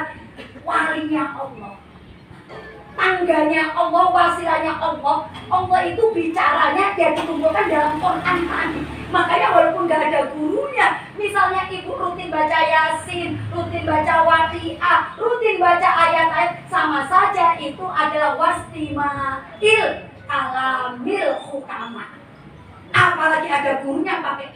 adalah walinya Allah, tangganya Allah, wasilahnya Allah. Allah itu bicaranya dia dikumpulkan dalam Quran tadi. Makanya walaupun gak ada gurunya, misalnya ibu rutin baca Yasin, rutin baca Waqiah, rutin baca ayat-ayat, sama saja itu adalah wastimail kalamil hukama. Apalagi ada gurunya pakai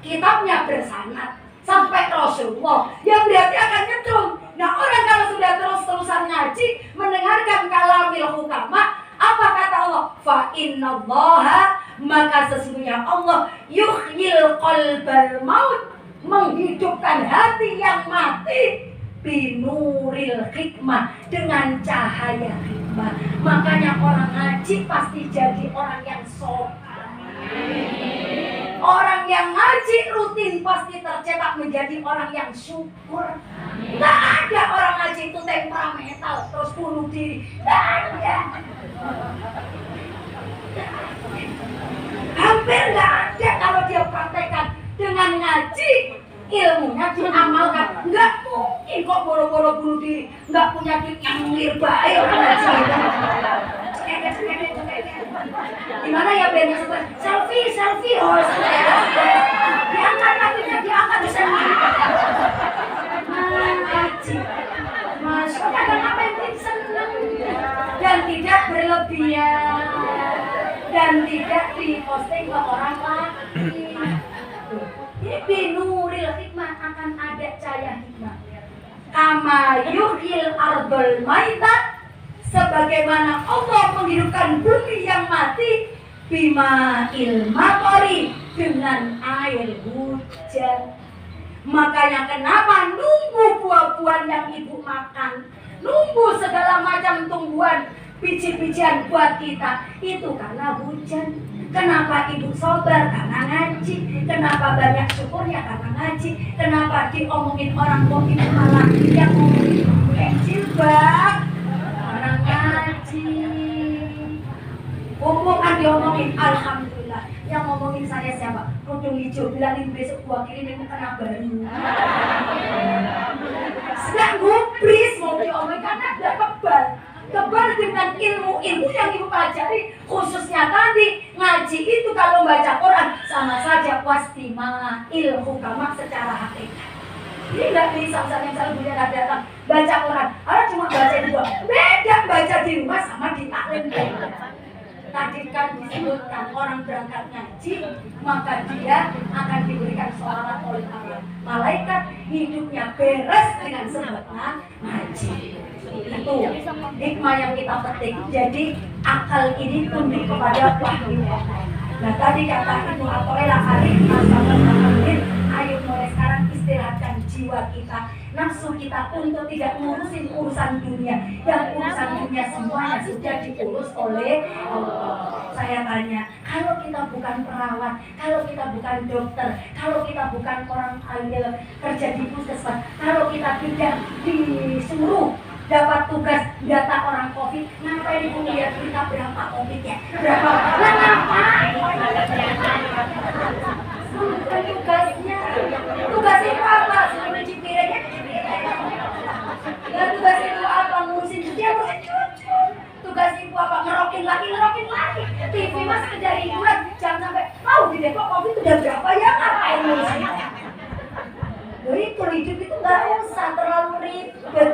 kitabnya bersanad sampai Rasulullah, yang berarti akan nyetrum. Nah, orang kalau sudah terus-terusan ngaji, mendengarkan kalamil hukama, apa kata Allah? Fa innallaha, maka sesungguhnya Allah yuhyil qalbal maut, menghidupkan hati yang mati, binuril hikmah, dengan cahaya hikmah. Makanya orang ngaji pasti jadi orang yang sopan. Orang yang ngaji rutin pasti tercetak menjadi orang yang syukur. Gak ada orang ngaji itu temperamental terus bunuh diri. Gak ada. Hampir gak ada. Kalau dia praktekkan dengan ngaji, ilmunya diamalkan. Gak mungkin kok boro-boro bunuh diri. Gak punya duit yang nirbai orang ngaji. Gimana ya bandnya selfie oh diangkat kakinya, diangkat bisa ngaji masuk kadang apa yang seneng dan tidak berlebihan dan tidak diposting ke orang lain. Ini binuril hikmah, akan ada cahaya hikmah. Kama yuhyil ardul maitat, sebagaimana Allah menghidupkan bumi yang mati, bima ilmatori, dengan air hujan. Makanya kenapa nunggu buah-buahan yang ibu makan, nunggu segala macam tumbuhan, biji-bijian buat kita, itu karena hujan. Kenapa ibu sabar? Karena ngaji. Kenapa banyak syukurnya? Karena ngaji. Kenapa diomongin orang tua ibu malah yang ngomongin jilbab? Karena ngaji. Omongan diomongin, alhamdulillah. Yang ngomongin saya siapa? Kerudung hijau, bilangin besok gua kirim kena baru. Sedang gubris mau diomongin karena ada kebal dengan ilmu yang ibu pelajari, khususnya tadi ngaji itu kalau baca Quran sama saja wastima hukama secara hakikat. Ini nggak bisa misalnya beliau datang baca Quran, cuma baca di luar, beda baca di rumah sama di taklim. Tadi kan disebutkan orang berangkat ngaji, maka dia akan diberikan sholawat oleh Allah. Malaikat hidupnya beres dengan sebabnya ngaji. Itu hikmah yang kita petik. Jadi akal ini tunduk kepada wahyu. Nah tadi kata Ibnu Athaillah Arif As-Salamul, ayo mulai sekarang istirahatkan jiwa kita, nafsu kita untuk tidak ngurusin urusan dunia. Yang urusan dunia semuanya sudah diurus oleh Allah. Saya tanya, kalau kita bukan perawat, kalau kita bukan dokter, kalau kita bukan orang kerja di puskesmas, kalau kita tidak disuruh dapat tugas data orang COVID, ngapain ibu lihat kita berapa COVID-nya? Berapa? Nah, ngapain? Bukan tugasnya. Tugas itu apa? Cuci piringnya, cuci piring. Ya, tugas itu apa? Ngurusin cuci, ngurusin cuci. Tugas itu apa? Ngerokin lagi. TV mas sekedar hiburan, jangan sampai di Depok COVID itu udah berapa ya? Ngapain ngurusin? Jadi hidup itu nggak usah terlalu ribet.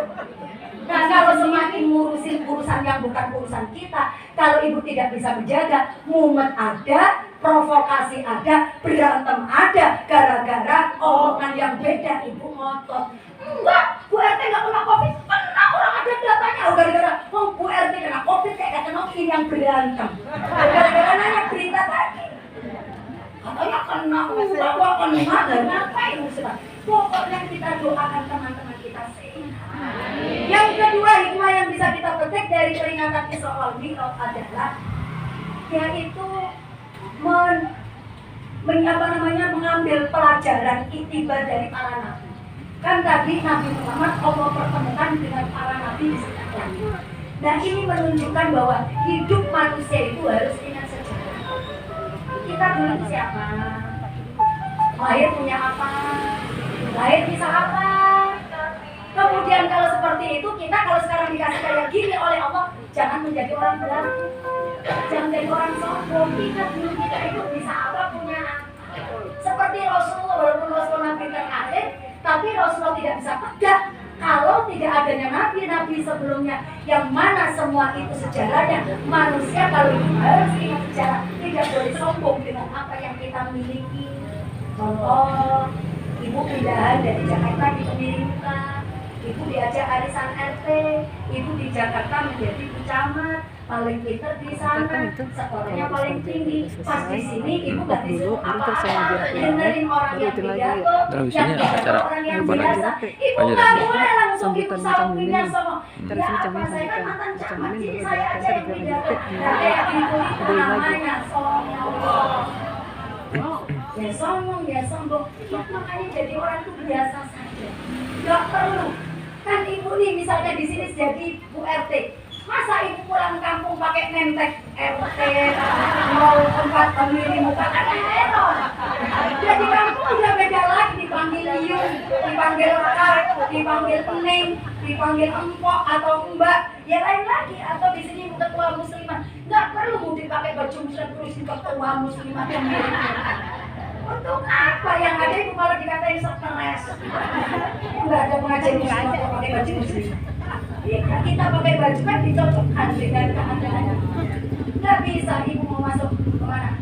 Nah kalau semakin ngurusin urusan yang bukan urusan kita, kalau ibu tidak bisa menjaga, mumet ada, provokasi ada, berantem ada, gara-gara omongan yang beda ibu ngotot. Enggak, Bu RT nggak kena COVID, kena, orang ada datanya. Gara-gara Bu RT kena COVID kayak kena ini yang berantem. Gara-gara nanya berita tadi, katanya kena, bahwa kena dan ngapain Ustaz? Pokoknya kita doakan teman-teman kita sehat. Yang kedua hikmah yang bisa kita petik dari peringatan Isra wal Mi'raj adalah yaitu mengambil pelajaran iktibar dari para nabi. Kan tadi Nabi Muhammad Allah pertemukan dengan para nabi di sekitar langit. Nah ini menunjukkan bahwa hidup manusia itu harus ingat sejarah. Kita dulu siapa? Lahir punya apa? Lahir bisa apa? Kemudian seperti itu, kita kalau sekarang dikasih kayak gini oleh Allah, jangan menjadi orang belagu, jangan jadi orang sombong. Ingat dulu kita itu bisa apa, punya seperti Rasulullah, walaupun Rasulullah Nabi terakhir, tapi Rasulullah tidak bisa tegak kalau tidak adanya nabi-nabi sebelumnya, yang mana semua itu sejarahnya. Manusia kalau harus ingat sejarah, tidak boleh sombong dengan apa yang kita miliki. Contoh, ibu pindahan dari Jakarta di Pemirinta, ibu diajak arisan RT, ibu di Jakarta menjadi camat, paling pintar di sana, sekolahnya paling tinggi. Pas di sini ibu nggak disuruh apa-apa, dengerin orang yang pidato, yang pidato orang yang biasa. Ibu nggak boleh langsung ibu sampingnya sama. Ya apa, saya kan mantan camat, sini saya aja yang pidato. Nah kayak gitu itu namanya sombong. Ya sombong, ya sombong. Ya makanya jadi orang itu biasa saja, nggak perlu. Kan ibu nih misalnya di sini jadi Bu RT, masa ibu pulang kampung pakai nentek RT, mau tempat pemilih muka, kan heran. Jadi kampung udah beda lagi, dipanggil Yun, dipanggil Kak, dipanggil Pening, dipanggil Empok atau Mbak, ya lain lagi. Atau di sini ibu ketua muslimah, nggak perlu bu dipakai baju muslim terus ketua muslimah yang mirip. Untuk apa? Yang ada ibu kalau dikatain stres, nggak ada pengajian muslim atau pakai baju muslim. Kita pakai baju kan dicocokkan dengan keadaannya. Nggak bisa ibu mau masuk kemana?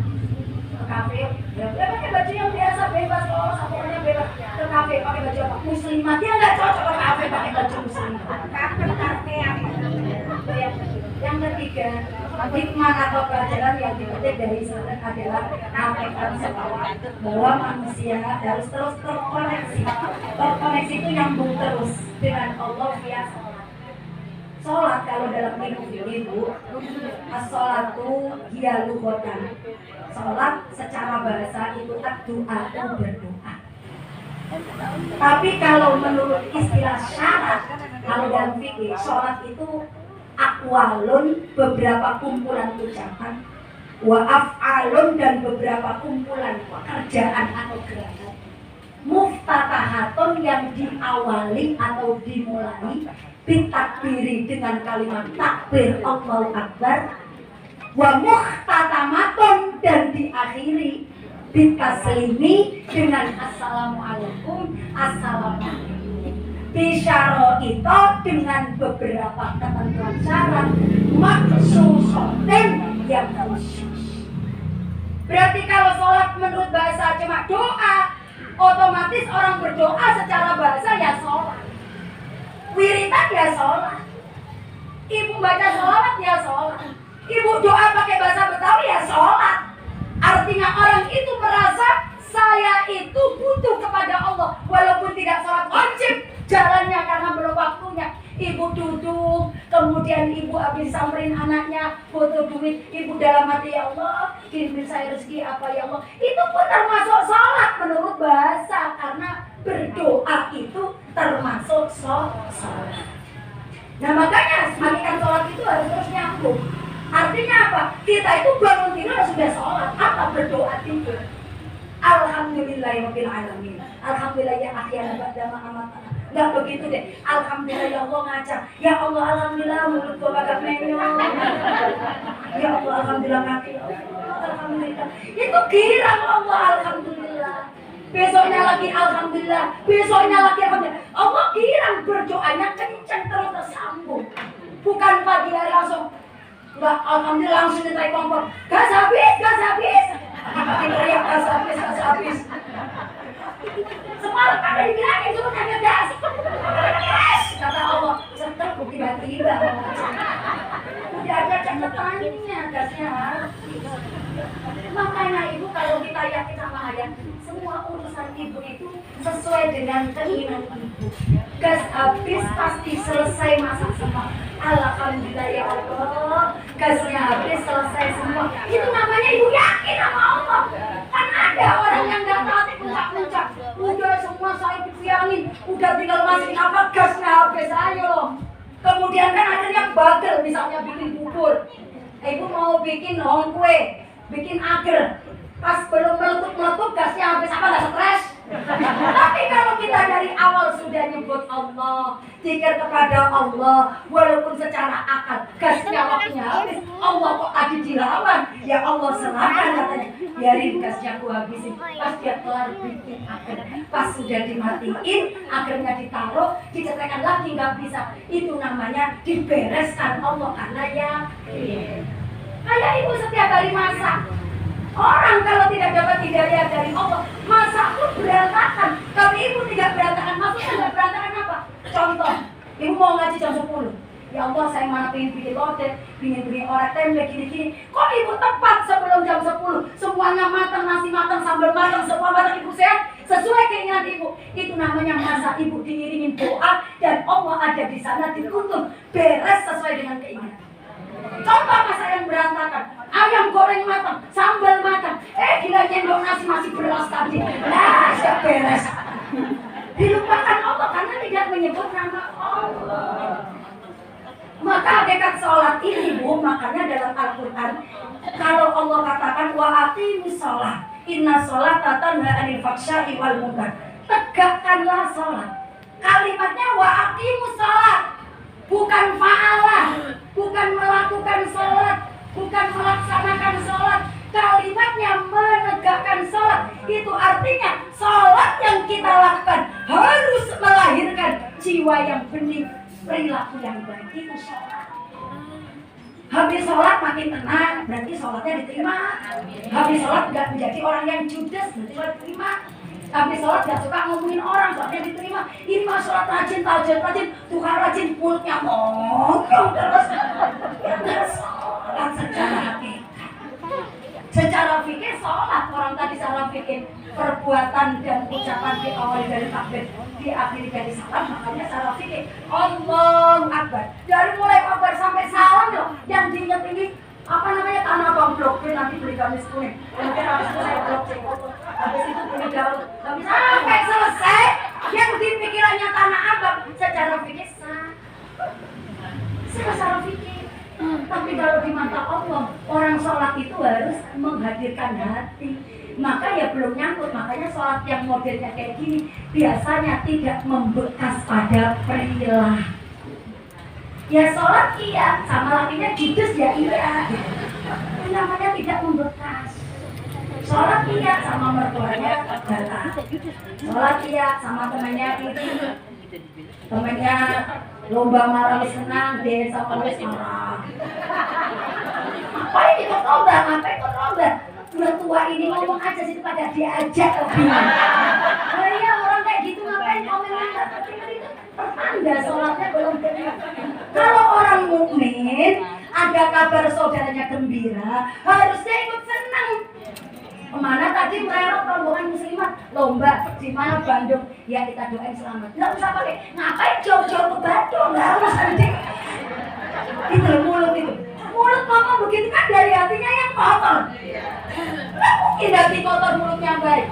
Ke kafe, ya pakai baju yang biasa, bebas loh, sampurnya bebas. Ke kafe pakai baju apa? Muslimah, dia nggak cocok ke kafe pakai baju muslimah. Kafe yang ketiga, hikmah atau pelajaran yang dipetik dari Islam adalah hakikat bahwa manusia harus terus terkoneksi. Terkoneksi itu nyambung terus dengan Allah via sholat. Sholat kalau dalam ilmu ibu, as-sholatu hiya lughatan. Sholat secara bahasa itu doa, berdoa. Tapi kalau menurut istilah syarat, kalau dalam fikih, sholat itu aqwalun, beberapa kumpulan ucapan, wa af'alun, dan beberapa kumpulan pekerjaan atau gerakan, muftatahatun, yang diawali atau dimulai bitakbiri, dengan kalimat takbir Allahu Akbar, wa muhtatamatun, dan diakhiri bitaslimi dengan assalamualaikum, assalamualaikum. Bisyaro itu dengan beberapa ketentuan syarat maksusoten yang khusus. Berarti kalau sholat menurut bahasa cuma doa, otomatis orang berdoa secara bahasa ya sholat. Wiritan ya sholat. Ibu baca sholawat ya sholat. Ibu doa pakai bahasa Betawi ya sholat. Artinya orang itu merasa saya itu butuh kepada Allah, walaupun tidak sholat wajib jalannya karena belum waktunya. Ibu duduk, kemudian ibu habis samperin anaknya, butuh duit, ibu dalam hati, ya Allah, kirimin saya rezeki apa ya Allah. Itu pun termasuk sholat menurut bahasa, karena berdoa itu termasuk sholat. Nah makanya hakikat sholat itu harus terus nyambung. Artinya apa? Kita itu bangun tidur sudah sholat, apa berdoa tidur. Alhamdulillahirabbil alamin. Alhamdulillah ya ahyana ba'da ma amatana. Enggak begitu deh. Alhamdulillah ya Allah ngaca. Ya Allah alhamdulillah mulut gua kagak menyo. Ya Allah alhamdulillah kaki. Alhamdulillah. Itu girang Allah alhamdulillah. Besoknya lagi alhamdulillah. Besoknya lagi alhamdulillah. Allah girang, berdoanya kencang terus tersambung. Bukan pagi hari langsung enggak alhamdulillah langsung ditarik kompor. Gas habis, gas habis. Makin teriak gas habis. Semalam ada dibilangin suruh kagak gas. Kata Allah, setel tiba-tiba. Udah ada catatannya, gasnya harus. Makanya ibu kalau kita yakin sama ayah, semua urusan ibu itu sesuai dengan keinginan ibu. Gas habis pasti selesai masak semua. Alhamdulillah ya Allah, gasnya habis selesai semua. Itu namanya ibu yakin sama Allah. Kan ada orang yang nggak tahu puncak-puncak. Udah semua saya dipiangin, udah tinggal masukin apa, gasnya habis, ayo loh. Kemudian kan akhirnya bagel, misalnya bikin bubur. Ibu mau bikin hong kue, bikin agar. Pas belum meletup-meletup gasnya habis, apa nggak stres? Tapi kalau kita dari awal sudah nyebut Allah, zikir kepada Allah, walaupun secara akal gasnya waktunya habis, Allah kok tadi dilawan, ya Allah serahkan katanya, biarin gasnya aku habisin. Pas dia kelar bikin akhir, pas sudah dimatiin, akhirnya ditaruh, dicetekan lagi nggak bisa. Itu namanya dibereskan Allah karena yakin. Kayak ibu setiap hari masak. Orang kalau tidak dapat hidayah dari Allah, masak pun berantakan. Kalau ibu tidak berantakan, maksudnya tidak berantakan apa? Contoh, ibu mau ngaji jam 10. Ya Allah, saya mana pengen bikin lodeh, pengen bikin orek tempe, gini-gini. Kok ibu tepat sebelum jam 10? Semuanya matang, nasi matang, sambal matang, semua matang, ibu sehat sesuai keinginan ibu. Itu namanya masa ibu diiringin doa dan Allah ada di sana dituntun beres sesuai dengan keinginan. Contoh masa yang berantakan, ayam goreng matang, sambal matang, gila nyendok nasi masih beras tadi, nah sudah beres. Dilupakan Allah karena tidak menyebut nama Allah. Maka hakikat sholat ini bu, makanya dalam Al-Quran kalau Allah katakan wa aqimus sholat, inna sholata tanha 'anil fahsya'i wal munkar, tegakkanlah sholat. Kalimatnya wa aqimus sholat, bukan fa'alah, bukan melakukan sholat, bukan melaksanakan sholat. Kalimatnya menegakkan sholat. Itu artinya sholat yang kita lakukan harus melahirkan jiwa yang bening, perilaku yang baik. Itu sholat. Habis sholat makin tenang, berarti sholatnya diterima. Habis sholat gak menjadi orang yang judes, berarti sholat diterima. Habis sholat gak suka ngomongin orang, sholatnya diterima. Ini mah sholat rajin, tahajud rajin, Tuhan rajin, mulutnya ngomong terus. Ya sholat secara hakikat. Secara fikih sholat, orang tadi salah fikih perbuatan dan ucapan diawali dari takbir, diakhiri dari salam, makanya salah fikih Allahu Akbar. Dari mulai Akbar sampai salam loh, yang diingat ini apa namanya tanah abang blok, nanti beli gamis kuning, mungkin habis itu saya blok cekot, habis itu beli daun, tapi sampai selesai yang di pikirannya tanah abang secara fikih sah, secara fikih. Tapi kalau di mata Allah, orang sholat itu harus menghadirkan hati. Maka ya belum nyangkut, makanya sholat yang modelnya kayak gini biasanya tidak membekas pada perilaku. Ya sholat iya, sama lakinya judes ya iya. Itu namanya tidak membekas. Sholat iya, sama mertuanya galak. Sholat iya, sama temannya itu, temannya lomba marah senang, dia sama wis marah. Ngapain ikut lomba? Ngapain ikut lomba? Udah tua ini ngomong aja sih pada diajak lebih. Nah iya orang kayak gitu ngapain komen itu pertanda sholatnya belum benar. Kalau orang mukmin ada kabar saudaranya gembira, harusnya ikut senang. Kemana tadi mererot rombongan muslimat lomba di mana Bandung, ya kita doain selamat. Nggak usah pakai ngapain jauh-jauh ke Bandung, nggak usah deh. Itu mulut itu, mulut ngomong begitu kan dari hatinya yang kotor. Nggak mungkin hati kotor mulutnya baik.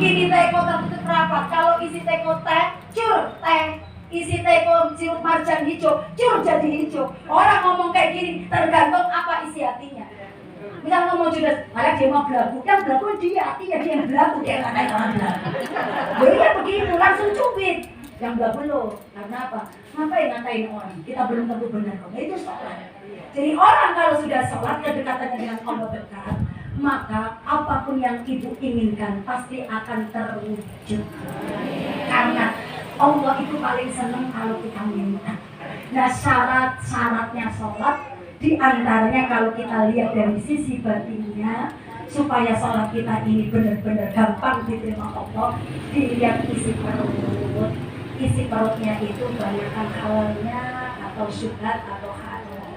Ini teh kotor itu rapat. Kalau isi teh teh, cur teh. Isi teh sirup marjan hijau, cur jadi hijau. Orang ngomong kayak gini tergantung apa isi hatinya. Misal ngomong judes, malah dia mau belagu, yang belagu dia, hatinya dia yang belagu, dia nggak kayak orang belagu. Jadi begitu, langsung cubit. Yang belagu lo, karena apa? Ngapain ngatain orang? Kita belum tentu benar kok. Itu sholat. Jadi orang kalau sudah sholat, kedekatannya dengan Allah dekat, maka apapun yang ibu inginkan pasti akan terwujud. Karena Allah itu paling senang kalau kita minta. Nah syarat-syaratnya sholat, di antaranya kalau kita lihat dari sisi batinnya, supaya sholat kita ini benar-benar gampang diterima Allah, dilihat isi perut. Isi perutnya itu banyakkan halalnya atau syubhat atau halal.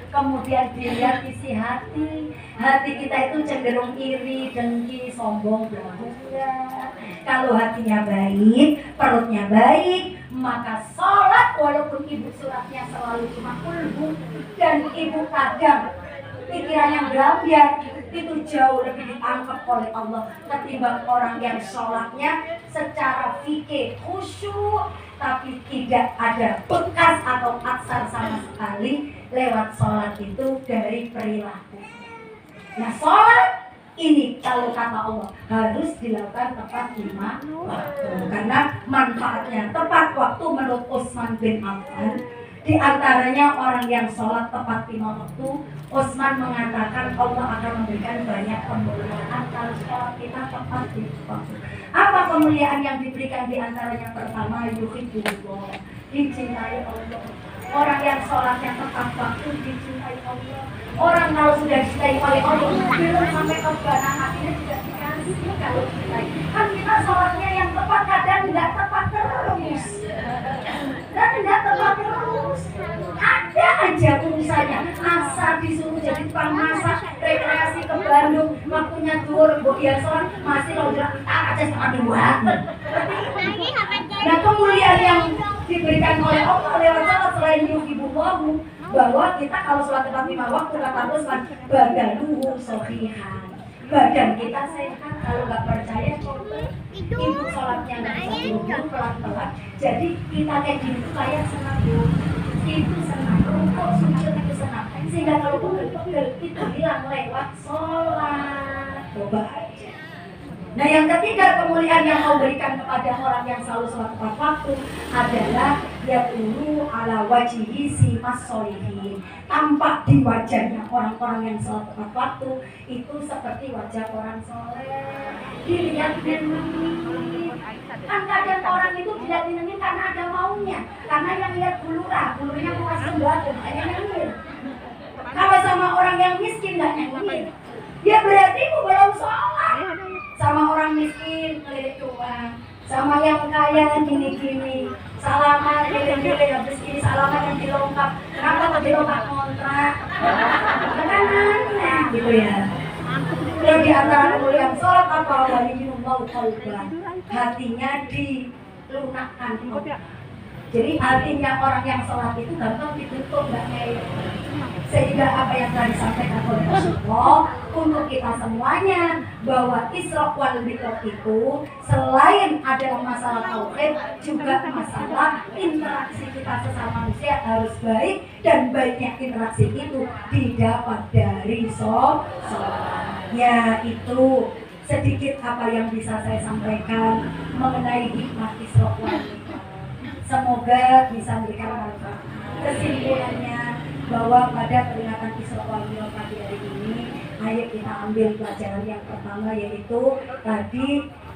Kemudian dilihat isi hati. Hati kita itu cenderung iri, dengki, sombong, bela. Kalau hatinya baik, perutnya baik, maka sholat walaupun ibu suratnya selalu cuma kulhu dan ibu kadang pikiran yang berambiar, itu jauh lebih ditangkap oleh Allah ketimbang orang yang sholatnya secara fikih khusyuk tapi tidak ada bekas atau aksar sama sekali lewat sholat itu dari perilaku. Nah sholat Ini kalau kata Allah harus dilakukan tepat 5 waktu, karena manfaatnya tepat waktu menurut Utsman bin Affan. Di antaranya orang yang sholat tepat 5 waktu, Utsman mengatakan Allah akan memberikan banyak kemuliaan kalau sholat kita tepat di waktu. Apa kemuliaan yang diberikan? Di antaranya pertama, yuhibbullah, dicintai Allah. Orang yang sholatnya tepat waktu dicintai Allah. Orang kalau sudah dicintai oleh Allah belum sampai kebanan hatinya juga dikasih kalau dicintai. Kan kita sholatnya yang tepat kadang tidak tepat terus. Dan tidak tepat terus. Ada aja urusannya. Asal disuruh jadi tukang masak, rekreasi ke Bandung, waktunya dur, dia sholat masih lo bilang aja setengah 2. Nah kemuliaan yang diberikan oleh Allah lewat sholat selain yuhibullahu, bahwa kita kalau sholat tepat 5 waktu kata Utsman badanuhu sohihan, badan kita sehat. Kalau nggak percaya coba ibu sholatnya nggak bisa buru-buru pelan-pelan, jadi kita kayak gini tuh kayak senang itu senang, rukuk sujud itu senang, sehingga kalau pegel-pegel itu hilang lewat sholat. Coba aja. Nah yang ketiga kemuliaan yang Allah berikan kepada orang yang selalu sholat tepat waktu adalah yaqulu ala wajhihi simas sholihin. Tampak di wajahnya orang-orang yang sholat tepat waktu itu seperti wajah orang soleh. Dilihat nenengin. Kan kadang orang itu dilihat nenengin karena ada maunya. Karena yang lihat bulunya mau sembako, makanya nenengin. Kalau sama orang yang miskin nggak nenengin, dia berarti belum sholat. Sama orang miskin ngelirik doang, sama yang kaya gini-gini, salaman gini-gini, habis ini salaman yang dilengkap, kenapa dilengkap kontrak? Kan aneh gitu ya. Yang di antara kemuliaan sholat apa? Waliyullah qalban, hatinya dilunakkan. Jadi artinya orang yang sholat itu gampang ditutup, nggak kayak sehingga apa yang telah disampaikan oleh Rasulullah untuk kita semuanya, bahwa Isra wal Mi'raj itu selain adalah masalah tauhid juga masalah interaksi kita sesama manusia harus baik, dan baiknya interaksi itu didapat dari sholat. Ya itu sedikit apa yang bisa saya sampaikan mengenai hikmah Isra wal Mi'raj. Semoga bisa memberikan manfaat. Kesimpulannya bahwa pada peringatan Isra wal Mi'raj pagi hari ini, ayo kita ambil pelajaran yang pertama, yaitu tadi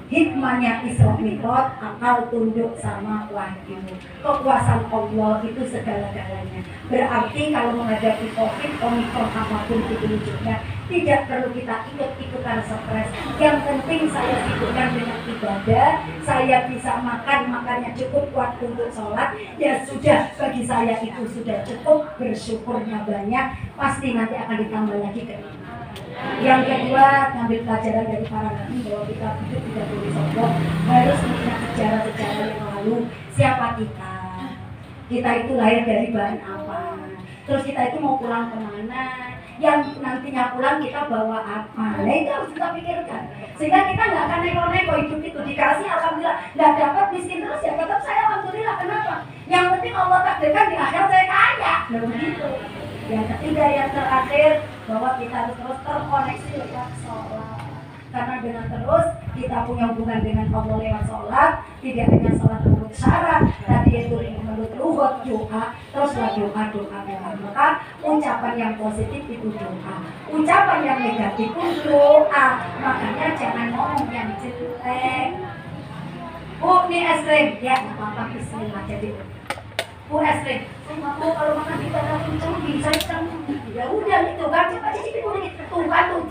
hikmahnya Isra Mi'raj, akal tunduk sama wahyu. Kekuasaan Allah itu segala-galanya. Berarti kalau menghadapi COVID, Omikron apapun itu wujudnya, tidak perlu kita ikut-ikutan stres. Yang penting saya sibukkan dengan ibadah, saya bisa makannya cukup kuat untuk sholat, ya sudah, bagi saya itu sudah cukup, bersyukurnya banyak, pasti nanti akan ditambah lagi ke ini. Yang kedua, ngambil pelajaran dari para nabi bahwa kita hidup tidak boleh sombong, harus mengingat sejarah-sejarah yang lalu. Siapa kita? Kita itu lahir dari bahan apa? Terus kita itu mau pulang kemana? Yang nantinya pulang kita bawa apa? Nah itu harus kita pikirkan. Sehingga kita nggak akan neko-neko hidup itu. Dikasih alhamdulillah, nggak dapat miskin terus ya tetap saya alhamdulillah. Kenapa? Yang penting Allah takdirkan di akhir saya kaya. Nah begitu. Yang ketiga, yang terakhir, bahwa kita harus terus terkoneksi lewat sholat. Karena dengan terus kita punya hubungan dengan Allah lewat sholat, tidak hanya sholat menurut syarat, tapi itu menurut luhut doa, teruslah doa. Maka ucapan yang positif itu doa, ucapan yang negatif pun doa. Makanya jangan ngomong yang jelek. Bu, ini es krim, ya apa-apa, bismillah. Jadi Bu es krim, aku kalau makan kita kenceng bisa kenceng. Ya udah gitu kan, coba cicipin dulu gitu. Tuh kan tuh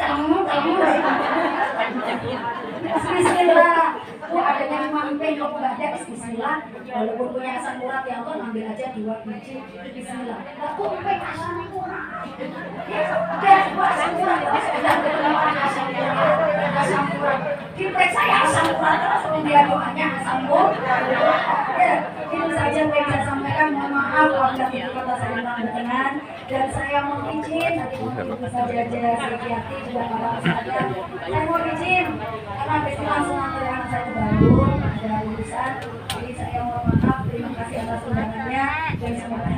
bismillah. Bu adanya cuma emping, kalau nggak ada bismillah. Walaupun punya asam urat ya Allah, ambil aja 2 biji bismillah. Aku emping asam urat. Ya udah, gua asam urat terus udah ketularan asam urat. Diperiksa ya asam urat terus, dia doanya asam urat. Ya, itu saja yang saya sampaikan. Mohon maaf apabila itu kata saya kurang berkenan, dan saya mau izin nanti mungkin bisa jaga Siti juga para ustazah. Saya mau izin karena besok langsung antar anak saya ke Bandung, ada urusan. Jadi saya mohon maaf, terima kasih atas undangannya, dan semoga